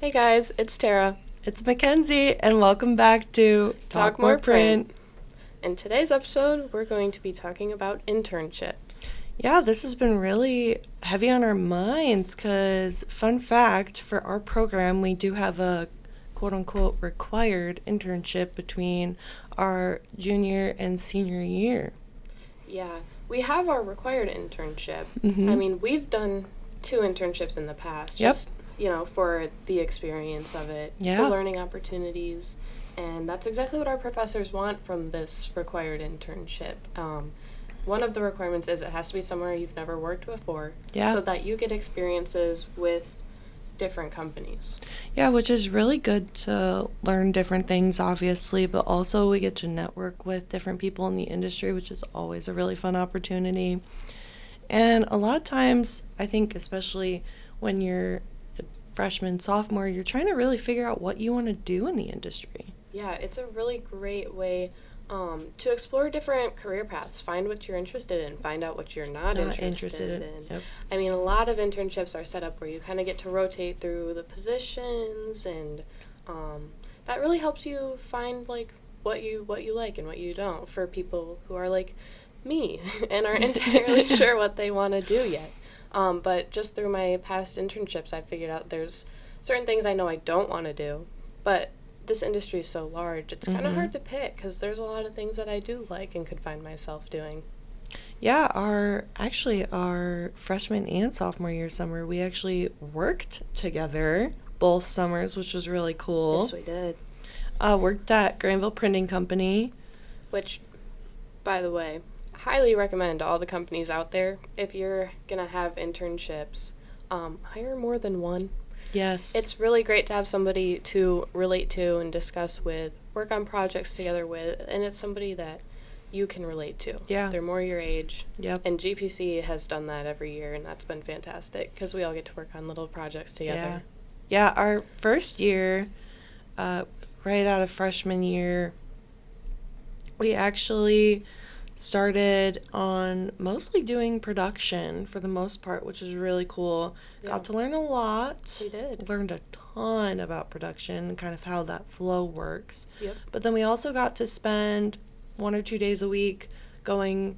Hey guys, it's Tara. It's Mackenzie, and welcome back to Talk More Print. In today's episode, we're going to be talking about internships. Yeah, this has been really heavy on our minds because, fun fact, for our program, we do have a quote unquote required internship between our junior and senior year. Yeah, we have our required internship. Mm-hmm. I mean, we've done 2 internships in the past, Yep. just, for the experience of it, Yeah. the learning opportunities, and that's exactly what our professors want from this required internship. One of the requirements is it has to be somewhere you've never worked before, Yeah. so that you get experiences with different companies. Yeah, which is really good to learn different things, obviously, but also we get to network with different people in the industry, which is always a really fun opportunity. And a lot of times, I think, especially when you're a freshman, sophomore, you're trying to really figure out what you want to do in the industry. Yeah, it's a really great way to explore different career paths. Find what you're interested in. Find out what you're not interested in. Yep. I mean, a lot of internships are set up where you kind of get to rotate through the positions, and that really helps you find like what you like and what you don't. For people who are like me and aren't entirely sure what they want to do yet. But just through my past internships, I figured out there's certain things I know I don't want to do, but this industry is so large, it's kind of hard to pick because there's a lot of things that I do like and could find myself doing. Yeah, our freshman and sophomore year summer, we actually worked together both summers, which was really cool. Yes, we did. Worked at Granville Printing Company. Which, by the way, highly recommend to all the companies out there, if you're going to have internships, hire more than one. Yes. It's really great to have somebody to relate to and discuss with, work on projects together with, and it's somebody that you can relate to. Yeah. They're more your age. Yep. And GPC has done that every year, and that's been fantastic because we all get to work on little projects together. Yeah, our first year, right out of freshman year, we actually started on mostly doing production for the most part, which is really cool. Yeah. Got to learn a lot. We did. Learned a ton about production and kind of how that flow works. Yep. But then we also got to spend 1 or 2 days a week going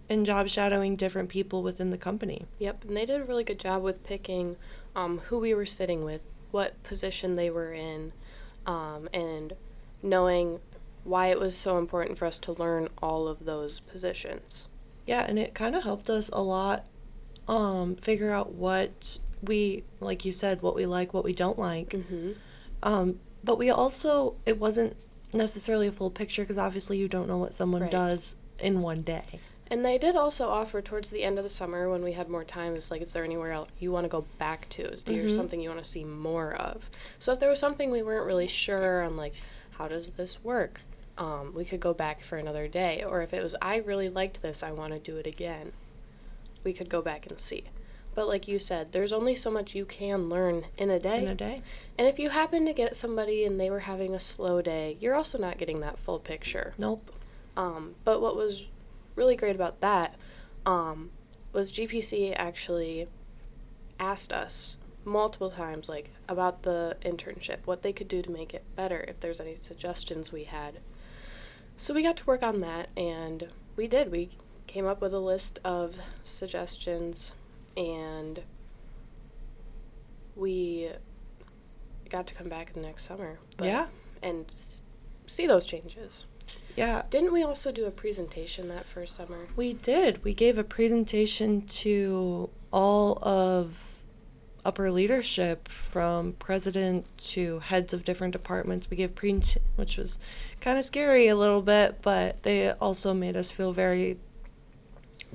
and job shadowing different people within the company. Yep, and they did a really good job with picking who we were sitting with, what position they were in, and knowing why it was so important for us to learn all of those positions. Yeah, and it kind of helped us a lot figure out what we, like you said, what we like, what we don't like. Mm-hmm. But we also, it wasn't necessarily a full picture because obviously you don't know what someone Right. does in one day. And they did also offer towards the end of the summer when we had more time, is there anywhere else you want to go back to? Is there something you want to see more of? So if there was something we weren't really sure on, like, how does this work? We could go back for another day. Or if it was, I really liked this, I want to do it again, we could go back and see. But like you said, there's only so much you can learn in a day. And if you happen to get somebody and they were having a slow day, you're also not getting that full picture. Nope. But what was really great about that was GPC actually asked us multiple times, like, about the internship, what they could do to make it better, if there's any suggestions we had. So we got to work on that, and we did. We came up with a list of suggestions, and we got to come back the next summer. And see those changes. Yeah. Didn't we also do a presentation that first summer? We did. We gave a presentation to all of upper leadership, from president to heads of different departments. We gave which was kind of scary a little bit, but they also made us feel very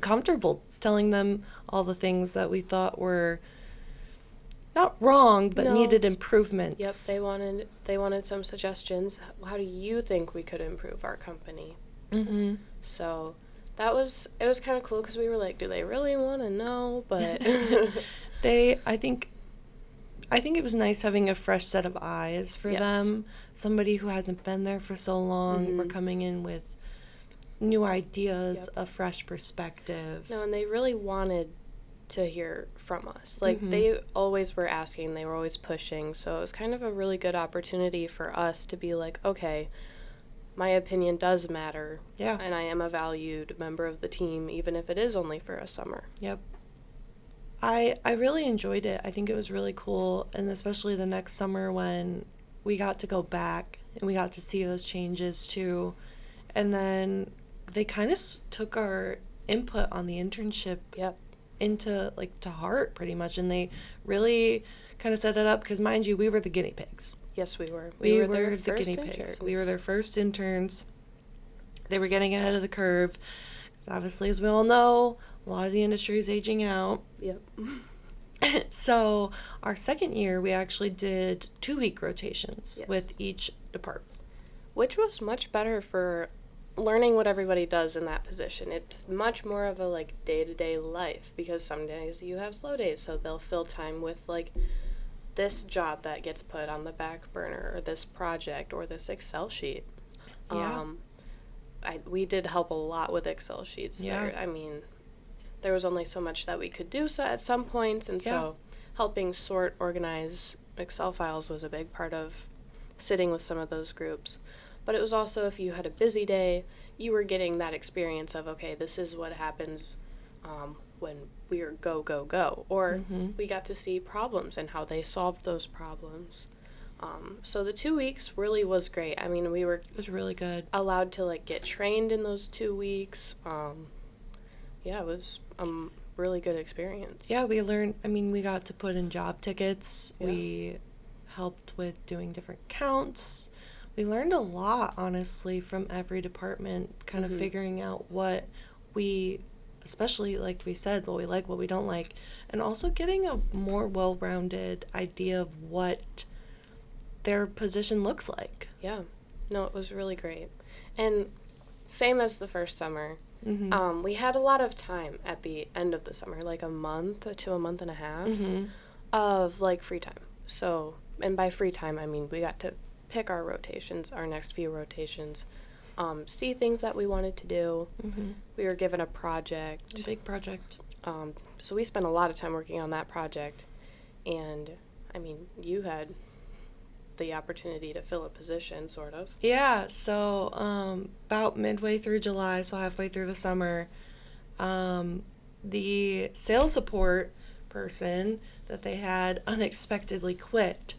comfortable telling them all the things that we thought were not wrong, but needed improvements. Yep, they wanted some suggestions. How do you think we could improve our company? Mm-hmm. So it was kind of cool because we were like, do they really want to know? But I think it was nice having a fresh set of eyes for them. Somebody who hasn't been there for so long. We're coming in with new ideas, a fresh perspective. No, and they really wanted to hear from us. Like, they always were asking, they were always pushing, so it was kind of a really good opportunity for us to be like, okay, my opinion does matter. Yeah. And I am a valued member of the team, even if it is only for a summer. Yep. I really enjoyed it. I think it was really cool, and especially the next summer when we got to go back and we got to see those changes too. And then they kind of took our input on the internship into, like, to heart pretty much, and they really kind of set it up because, mind you, we were the guinea pigs. Yes, we were. We were the guinea pigs. We were their first interns. They were getting ahead of the curve. Because obviously, as we all know, a lot of the industry is aging out. Yep. So our second year, we actually did 2-week rotations with each department. Which was much better for learning what everybody does in that position. It's much more of a, like, day-to-day life, because some days you have slow days, so they'll fill time with, like, this job that gets put on the back burner, or this project, or this Excel sheet. Yeah. We did help a lot with Excel sheets there. I mean, there was only so much that we could do at some points, and so helping sort, organize Excel files was a big part of sitting with some of those groups. But it was also, if you had a busy day, you were getting that experience of, okay, this is what happens when we are go, go, go. Or we got to see problems and how they solved those problems. So the 2 weeks really was great. I mean, it was really good. Allowed to, like, get trained in those 2 weeks. It was a really good experience. Yeah, we learned, we got to put in job tickets. Yeah. We helped with doing different counts. We learned a lot, honestly, from every department, kind of figuring out what we, especially, like we said, what we like, what we don't like, and also getting a more well-rounded idea of what their position looks like. Yeah. No, it was really great. And same as the first summer, we had a lot of time at the end of the summer, like a month to a month and a half of, like, free time. So, and by free time, I mean we got to pick our rotations, our next few rotations, see things that we wanted to do. We were given a project. A big project. So we spent a lot of time working on that project. And, I mean, you had the opportunity to fill a position, sort of. Yeah, so about midway through July, so halfway through the summer, the sales support person that they had unexpectedly quit.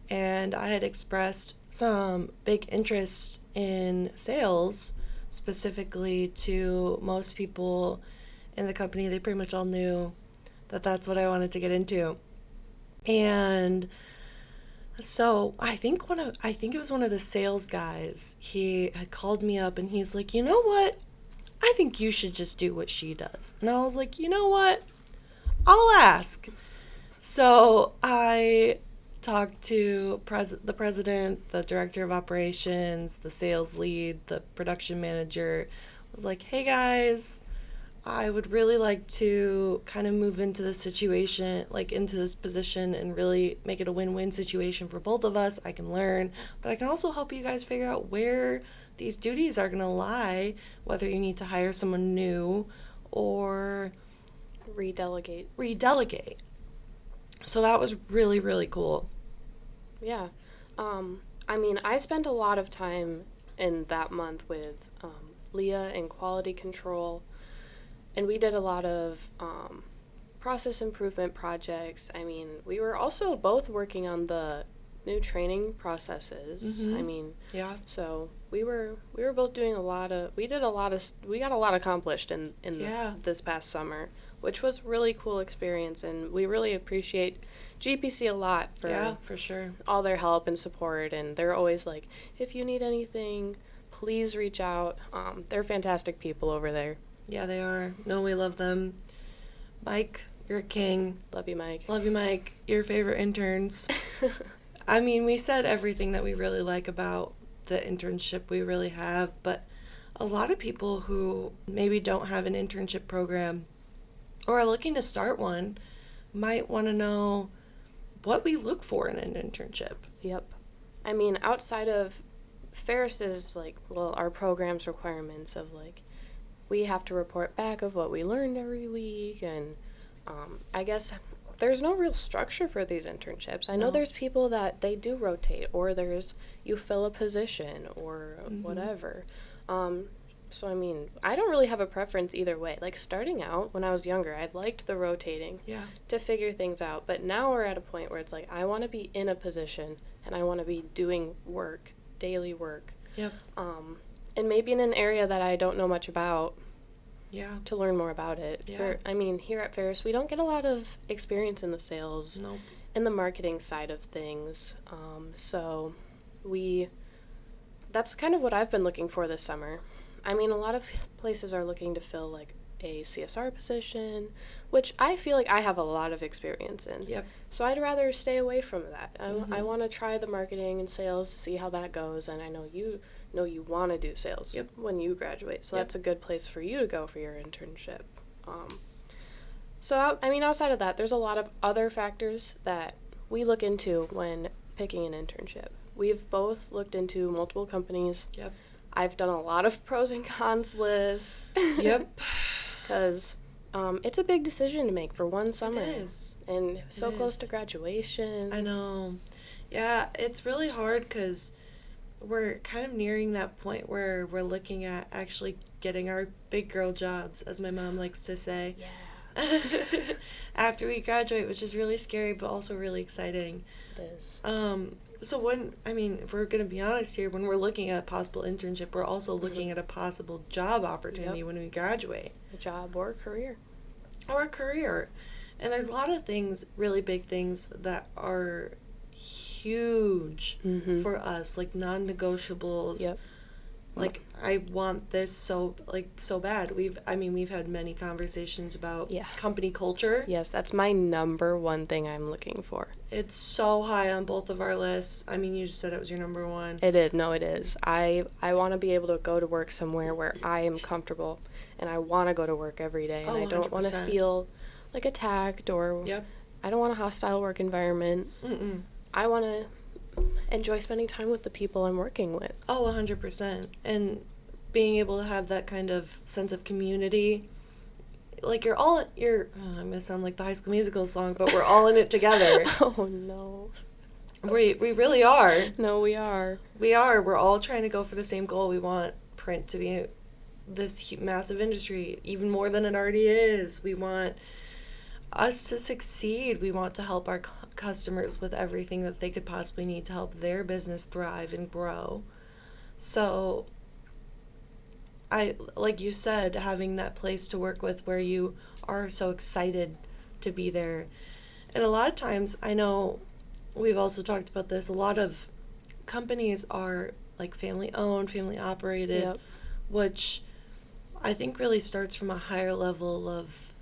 And I had expressed some big interest in sales, specifically to most people in the company. They pretty much all knew that that's what I wanted to get into. And so I think it was one of the sales guys. He had called me up and he's like, "You know what? I think you should just do what she does." And I was like, "You know what? I'll ask." So I talked to the president, the director of operations, the sales lead, the production manager. I was like, "Hey guys, I would really like to kind of move into this situation, like into this position, and really make it a win-win situation for both of us. I can learn, but I can also help you guys figure out where these duties are going to lie, whether you need to hire someone new or redelegate." So that was really, really cool. Yeah. I mean, I spent a lot of time in that month with Leah in quality control, and we did a lot of process improvement projects. I mean, we were also both working on the new training processes. I mean, so we were both doing we got a lot accomplished in this past summer, which was a really cool experience, and we really appreciate GPC a lot for sure, all their help and support. And they're always like, if you need anything, please reach out. They're fantastic people over there. Yeah, they are. No, we love them. Mike, you're a king. Love you, Mike. Love you, Mike. Your favorite interns. I mean, we said everything that we really like about the internship we really have, but a lot of people who maybe don't have an internship program or are looking to start one might want to know what we look for in an internship. Yep. I mean, outside of Ferris's, our program's requirements of, we have to report back of what we learned every week, and I guess there's no real structure for these internships. I know No. there's people that they do rotate, or there's you fill a position or whatever. So I mean, I don't really have a preference either way. Like starting out when I was younger, I liked the rotating Yeah. to figure things out. But now we're at a point where it's like I want to be in a position and I want to be doing work, daily work. Yep. And maybe in an area that I don't know much about, Yeah. to learn more about it. Yeah. I mean, here at Ferris, we don't get a lot of experience in the sales Nope. and the marketing side of things. So that's kind of what I've been looking for this summer. I mean, a lot of places are looking to fill like a CSR position, which I feel like I have a lot of experience in. Yep. So I'd rather stay away from that. I want to try the marketing and sales, see how that goes, and I know you want to do sales when you graduate, so that's a good place for you to go for your internship. I mean, outside of that, there's a lot of other factors that we look into when picking an internship. We've both looked into multiple companies. Yep. I've done a lot of pros and cons lists. Yep. Because it's a big decision to make for one summer. It is. And so close is. to graduation. I know. Yeah, it's really hard because we're kind of nearing that point where we're looking at actually getting our big girl jobs, as my mom likes to say. Yeah. After we graduate, which is really scary but also really exciting. It is. So if we're going to be honest here, when we're looking at a possible internship, we're also looking at a possible job opportunity when we graduate. A job or a career. Or a career. And there's a lot of things, really big things, that are huge for us, like non-negotiables. Yep. Like, I want this so bad. We've had many conversations about company culture. Yes, that's my number one thing I'm looking for. It's so high on both of our lists. I mean, you just said it was your number one. It is. No, it is. I want to be able to go to work somewhere where I am comfortable, and I want to go to work every day, and I don't want to feel like attacked or I don't want a hostile work environment. I want to enjoy spending time with the people I'm working with. Oh, 100%. And being able to have that kind of sense of community. Like, I'm going to sound like the High School Musical song, but we're all in it together. Oh, no. We really are. No, we are. We are. We're all trying to go for the same goal. We want print to be this massive industry, even more than it already is. We want us to succeed. We want to help our customers with everything that they could possibly need to help their business thrive and grow. So, like you said, having that place to work with where you are so excited to be there. And a lot of times, I know we've also talked about this, a lot of companies are like family owned, family operated, which I think really starts from a higher level of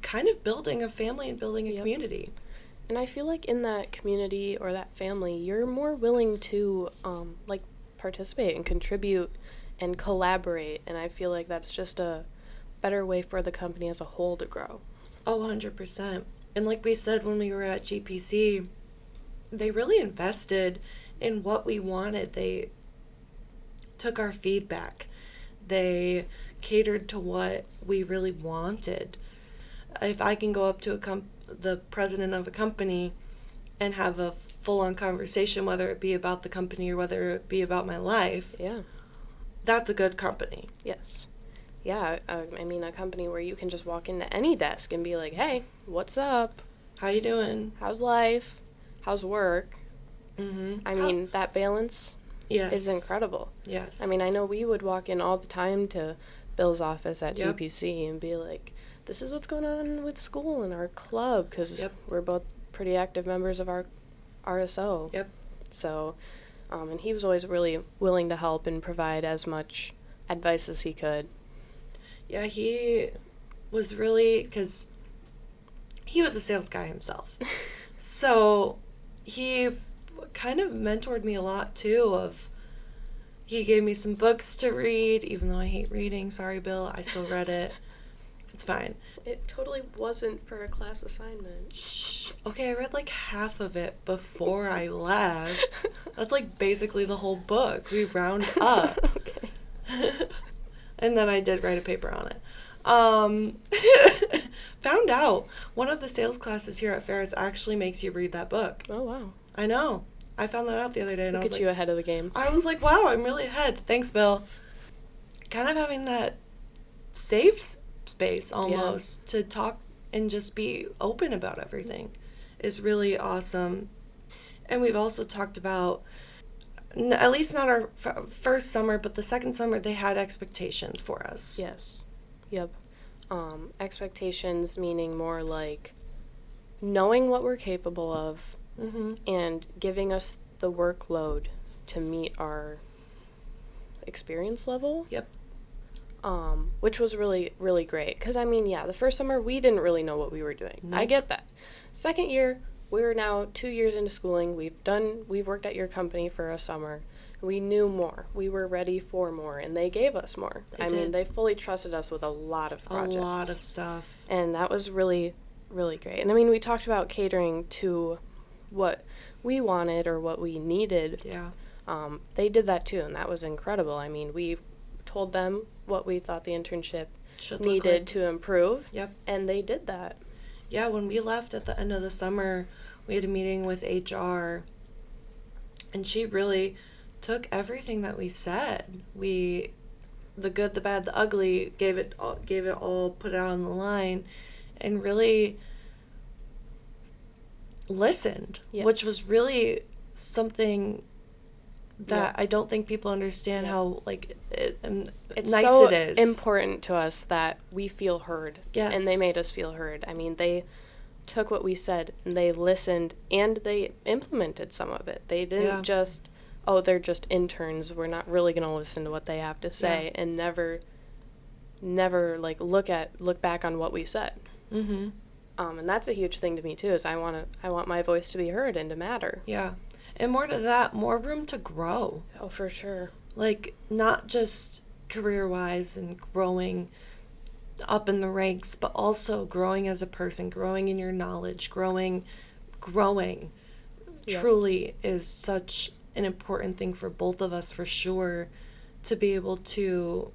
kind of building a family and building a community. And I feel like in that community or that family, you're more willing to participate and contribute and collaborate. And I feel like that's just a better way for the company as a whole to grow. Oh, 100%. And like we said when we were at GPC, they really invested in what we wanted. They took our feedback. They catered to what we really wanted. If I can go up to the president of a company and have a full-on conversation, whether it be about the company or whether it be about my life, that's a good company. Yes. Yeah, I mean, a company where you can just walk into any desk and be like, hey, what's up? How you doing? How's life? How's work? I mean, that balance is incredible. Yes. I mean, I know we would walk in all the time to Bill's office at GPC and be like, this is what's going on with school and our club, because we're both pretty active members of our RSO. Yep. So, and he was always really willing to help and provide as much advice as he could. Yeah, he was really, because he was a sales guy himself. So he kind of mentored me a lot, too, he gave me some books to read, even though I hate reading. Sorry, Bill, I still read it. It's fine. It totally wasn't for a class assignment. Shh. Okay, I read like half of it before I left. That's like basically the whole book. We round up. Okay. And then I did write a paper on it. found out one of the sales classes here at Ferris actually makes you read that book. Oh, wow. I know. I found that out the other day, and Look I was at like, you ahead of the game. I was like, wow, I'm really ahead. Thanks, Bill. Kind of having that safe space almost to talk and just be open about everything is really awesome. And we've also talked about, at least not our first summer, but the second summer, they had expectations for us. Yes. Yep. Expectations meaning more like knowing what we're capable of and giving us the workload to meet our experience level. Yep. Which was really, really great. Because, I mean, yeah, the first summer, we didn't really know what we were doing. Nope. I get that. Second year, we're now 2 years into schooling. We've worked at your company for a summer. We knew more. We were ready for more, and they gave us more. They I did. mean, they fully trusted us with a lot of projects. A lot of stuff. And that was really, really great. And, I mean, we talked about catering to what we wanted or what we needed. Yeah. They did that, too, and that was incredible. I mean, we told them what we thought the internship needed to improve. Yep. And they did that. Yeah, when we left at the end of the summer, we had a meeting with HR, and she really took everything that we said. The good, the bad, the ugly, gave it all, put it out on the line, and really listened, Yes. which was really something that I don't think people understand how It's nice so it is. important to us that we feel heard. Yes. And they made us feel heard. I mean, they took what we said and they listened and they implemented some of it. They didn't just, they're just interns. We're not really going to listen to what they have to say and never like look back on what we said. Mm-hmm. And that's a huge thing to me too. Is I want my voice to be heard and to matter. Yeah. And more to that, more room to grow. Oh, for sure. Like, not just career-wise and growing up in the ranks, but also growing as a person, growing in your knowledge, growing. Yep. Truly is such an important thing for both of us, for sure, to be able to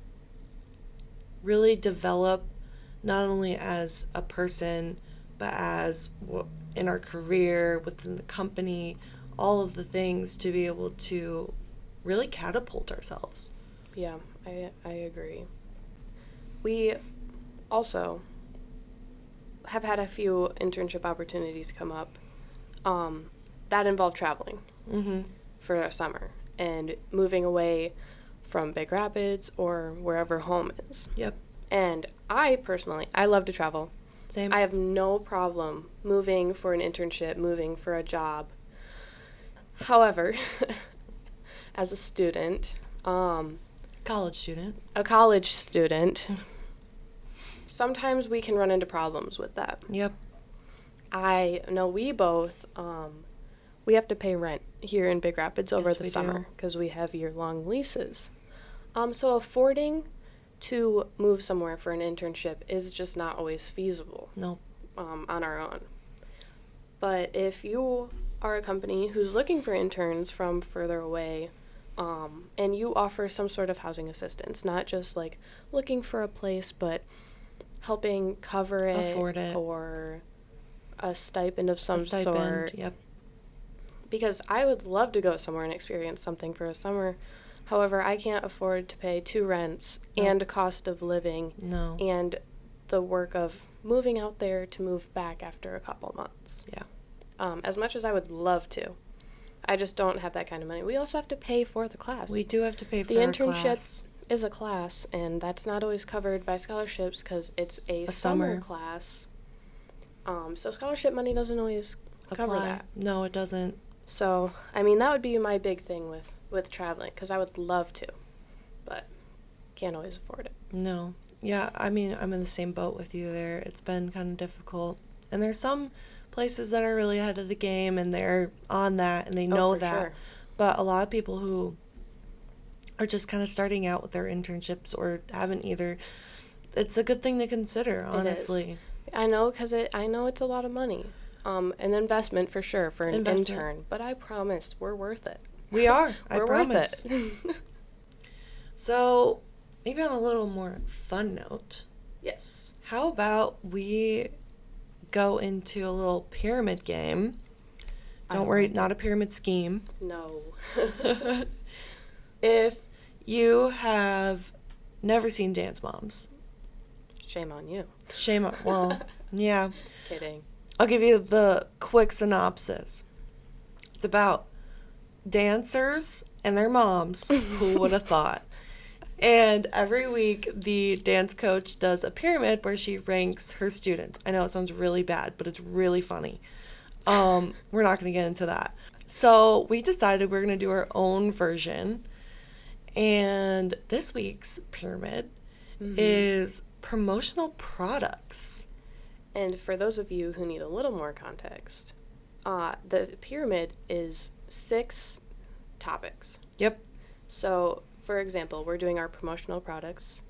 really develop not only as a person, but as in our career, within the company, all of the things to be able to really catapult ourselves. Yeah, I agree. We also have had a few internship opportunities come up that involve traveling for a summer and moving away from Big Rapids or wherever home is. Yep. And I love to travel. Same. I have no problem moving for an internship, moving for a job. However, as a student, a college student, sometimes we can run into problems with that. Yep. I know we both, we have to pay rent here in Big Rapids over the summer because we have year-long leases. So affording to move somewhere for an internship is just not always feasible. No. On our own. But if you are a company who's looking for interns from further away, and you offer some sort of housing assistance, not just like looking for a place, but helping cover it, afford it, or a stipend of some sort. Yep. Because I would love to go somewhere and experience something for a summer. However, I can't afford to pay 2 rents and a cost of living and the work of moving out there to move back after a couple months. Yeah. As much as I would love to, I just don't have that kind of money. We also have to pay for the class. We do have to pay for the our internship class. Is a class, and that's not always covered by scholarships because it's a summer class. So scholarship money doesn't always cover that. No, it doesn't. So, I mean, that would be my big thing with traveling, because I would love to, but can't always afford it. No. Yeah, I mean, I'm in the same boat with you there. It's been kind of difficult. And there's some places that are really ahead of the game, and they're on that, and they know that. Sure. But a lot of people who are just kind of starting out with their internships or haven't either, it's a good thing to consider, honestly. I know, because I know it's a lot of money. An investment for sure for an intern, but I promise we're worth it. We are. I promise. Worth it. So, maybe on a little more fun note, Yes. How about we go into a little pyramid game? Don't worry, not a pyramid scheme. No. If you have never seen Dance Moms, Shame on you. shame on, well, yeah. Kidding. I'll give you the quick synopsis. It's about dancers and their moms. Who would have thought? And every week, the dance coach does a pyramid where she ranks her students. I know it sounds really bad, but it's really funny. We're not going to get into that. So we decided we're going to do our own version. And this week's pyramid is promotional products. And for those of you who need a little more context, the pyramid is 6 topics. Yep. So, for example, we're doing our promotional products.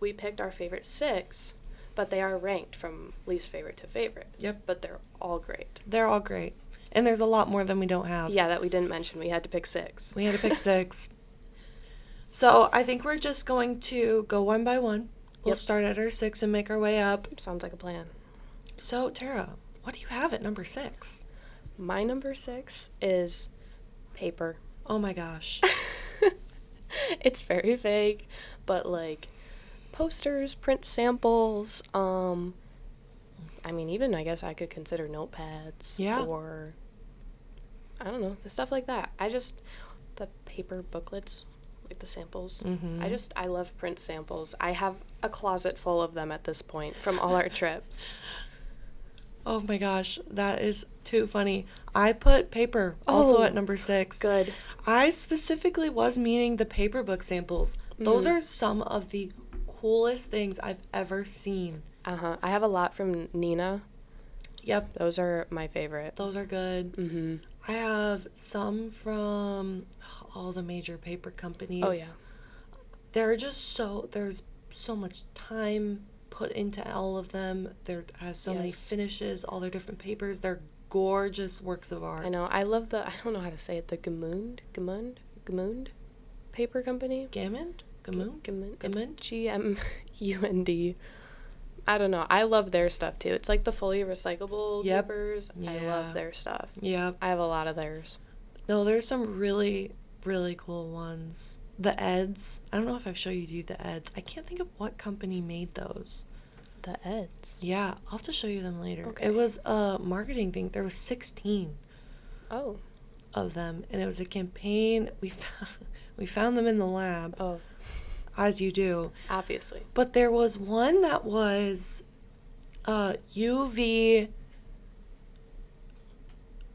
We picked our favorite 6, but they are ranked from least favorite to favorite. Yep. But they're all great. They're all great. And there's a lot more than we don't have. Yeah, that we didn't mention. We had to pick 6. We had to pick 6. So I think we're just going to go one by one. We'll start at our 6 and make our way up. Sounds like a plan. So, Tara, what do you have at number 6? My number 6 is paper. Oh my gosh. It's very vague, but like posters, print samples, I mean, even I guess I could consider notepads. Yeah. Or, I don't know, the stuff like that. The paper booklets, like the samples. I love print samples. I have a closet full of them at this point from all our trips. Oh my gosh, that is too funny. I put paper also at number 6. Good. I specifically was meaning the paper book samples. Those are some of the coolest things I've ever seen. I have a lot from Nina. Yep. Those are my favorite. Those are good. I have some from all the major paper companies. Oh, yeah. There's so much time put into all of them. There has so many finishes, all their different papers. They're gorgeous works of art. I know. I love I don't know how to say it, the Gamund paper company. Gammond? Gamund? Gamund? It's Gmund. I don't know. I love their stuff too. It's like the fully recyclable papers. Yeah. I love their stuff. Yep. I have a lot of theirs. No, there's some really, really cool ones. The Eds. I don't know if I've showed you the Eds. I can't think of what company made those. The Eds? Yeah, I'll have to show you them later. Okay. It was a marketing thing. There was 16 of them, and it was a campaign. We found them in the lab. Oh. As you do. Obviously. But there was one that was UV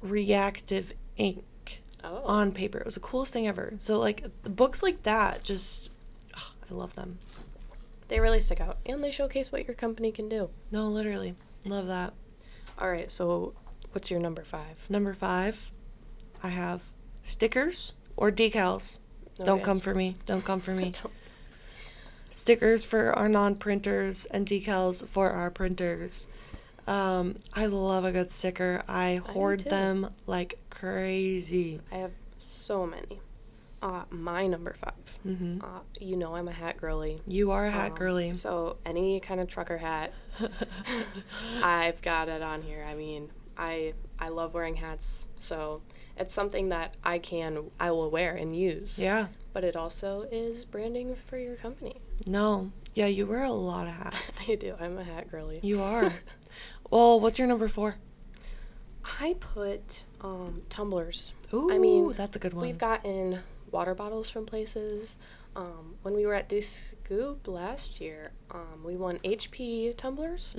reactive ink on paper. It was the coolest thing ever. So, like, books like that, just, I love them. They really stick out, and they showcase what your company can do. No, literally. Love that. All right, so what's your number 5? Number 5, I have stickers or decals. Okay. Don't come for me. Don't come for me. Stickers for our non-printers and decals for our printers. I love a good sticker. I hoard them like crazy. I have so many. My number 5. You know I'm a hat girly. You are a hat girly. So any kind of trucker hat, I've got it on here. I mean, I love wearing hats, so it's something that I will wear and use. Yeah. But it also is branding for your company. No. Yeah, you wear a lot of hats. I do. I'm a hat girly. You are. Well, what's your number 4? I put tumblers. Ooh, I mean, that's a good one. We've gotten water bottles from places. When we were at Scoop last year, we won HP tumblers.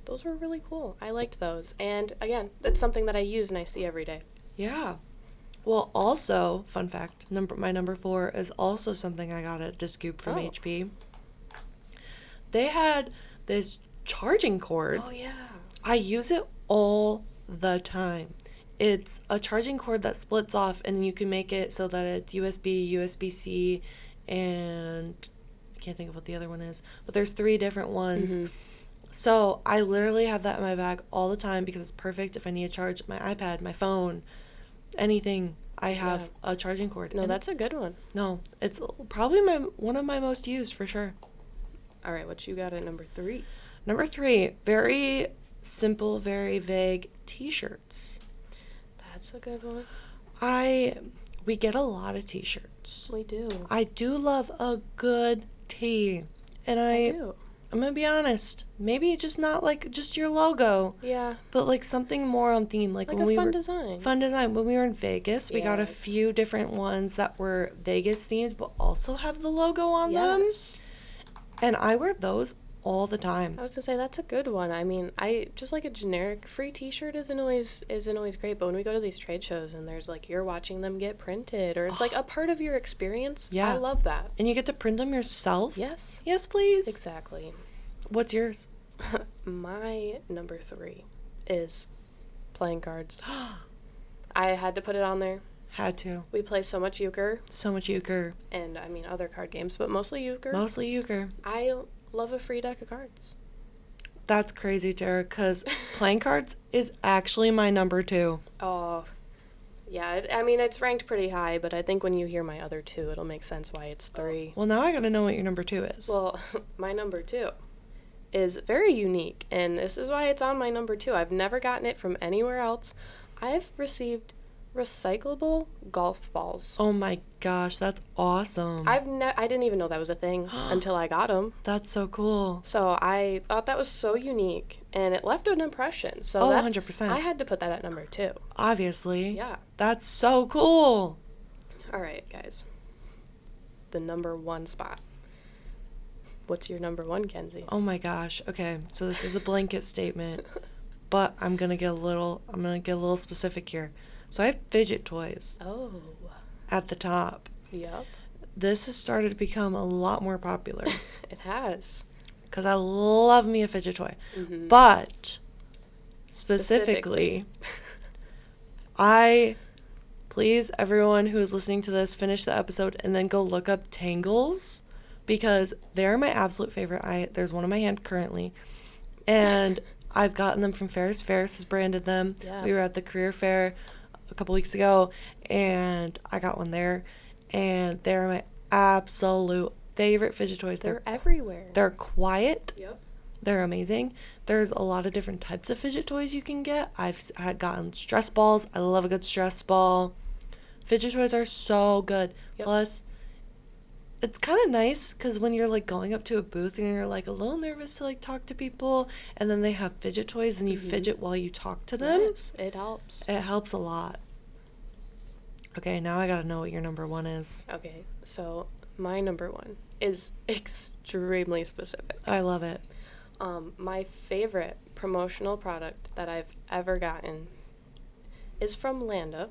Those were really cool. I liked those. And again, that's something that I use and I see every day. Yeah. Well, also, fun fact, my number 4 is also something I got at Scoop from HP. They had this charging cord. Oh, yeah. I use it all the time. It's a charging cord that splits off, and you can make it so that it's USB, USB-C, and I can't think of what the other one is, but there's 3 different ones. So I literally have that in my bag all the time because it's perfect if I need to charge my iPad, my phone, anything. I have a charging cord. No, that's a good one. No, it's probably one of my most used for sure. All right, what you got at number 3? Number 3, very simple, very vague, t-shirts. That's a good one. We get a lot of t-shirts. We do. I do love a good tee. And I do. I'm going to be honest, maybe just not like just your logo. Yeah. But like something more on theme. Like when a we fun were, design. Fun design. When we were in Vegas, we got a Yes. few different ones that were Vegas themed, but also have the logo on them. And I wear those all the time. I was gonna say that's a good one. I mean, I just like a generic free T-shirt isn't always great, but when we go to these trade shows and there's like you're watching them get printed or it's like a part of your experience. Yeah. I love that. And you get to print them yourself. Yes. Yes, please. Exactly. What's yours? My number 3 is playing cards. I had to put it on there. Had to. We play so much euchre. So much euchre. And I mean other card games, but mostly euchre. Mostly euchre. I love a free deck of cards. That's crazy, Tara, because playing cards is actually my number 2. Oh, yeah. I mean, it's ranked pretty high, but I think when you hear my other 2, it'll make sense why it's 3. Well, now I gotta know what your number 2 is. Well, my number 2 is very unique, and this is why it's on my number 2. I've never gotten it from anywhere else. I've received recyclable golf balls. Oh my gosh, that's awesome. I didn't even know that was a thing until I got them. That's so cool. So I thought that was so unique, and it left an impression. So 100%. I had to put that at number 2. Obviously. Yeah. That's so cool. All right, guys. The number 1 spot. What's your number 1, Kenzie? Oh my gosh. Okay, so this is a blanket statement, but I'm gonna get a little specific here. So I have fidget toys Oh. at the top. Yep. This has started to become a lot more popular It has. because I love me a fidget toy. Mm-hmm. But specifically, please, everyone who is listening to this, finish the episode and then go look up Tangles because they're my absolute favorite. There's one in my hand currently, and I've gotten them from Ferris. Ferris has branded them. Yeah. We were at the career fair a couple weeks ago, and I got one there, and they're my absolute favorite fidget toys. They're everywhere. They're quiet. Yep. They're amazing. There's a lot of different types of fidget toys you can get. Had gotten stress balls. I love a good stress ball. Fidget toys are so good. Yep. Plus, it's kind of nice because when you're like going up to a booth and you're like a little nervous to like talk to people, and then they have fidget toys and you fidget while you talk to them. Yes, it helps. It helps a lot. Okay, now I gotta know what your number 1 is. Okay, so my number 1 is extremely specific. I love it. My favorite promotional product that I've ever gotten is from Landa.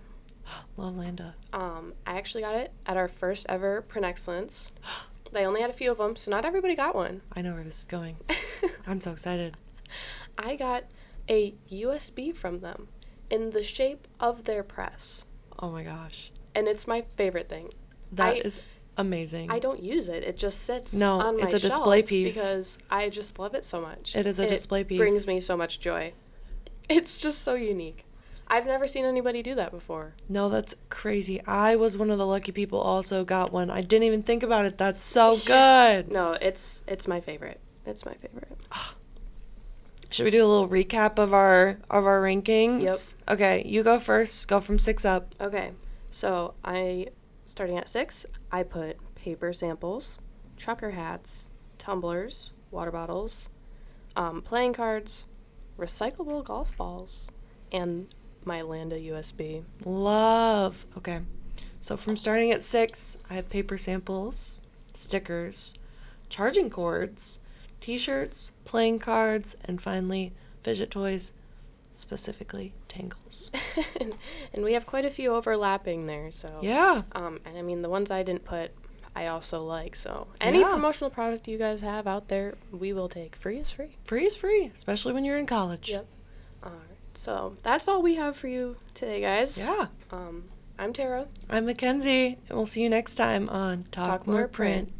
Love Landa. I actually got it at our first ever Print Excellence. They only had a few of them, so not everybody got one. I know where this is going. I'm so excited. I got a USB from them in the shape of their press. Oh my gosh. And it's my favorite thing. That is amazing. I don't use it. It just sits on my it's a shelf display piece. because I just love it so much. It is a display piece. It brings me so much joy. It's just so unique. I've never seen anybody do that before. No, that's crazy. I was one of the lucky people also got one. I didn't even think about it. That's so good. No, it's my favorite. It's my favorite. Should we do a little recap of our rankings? Yep. Okay, you go first. Go from 6 up. Okay. So, starting at 6, I put paper samples, trucker hats, tumblers, water bottles, playing cards, recyclable golf balls, and my Landa USB. Love. Okay. So from starting at 6, I have paper samples, stickers, charging cords, t-shirts, playing cards, and finally fidget toys, specifically Tangles. And we have quite a few overlapping there, so. Yeah. And I mean, the ones I didn't put, I also like, so. Any promotional product you guys have out there, we will take. Free is free. Free is free, especially when you're in college. Yep. All right. So that's all we have for you today, guys. Yeah. I'm Tara. I'm Mackenzie, and we'll see you next time on Talk More Print.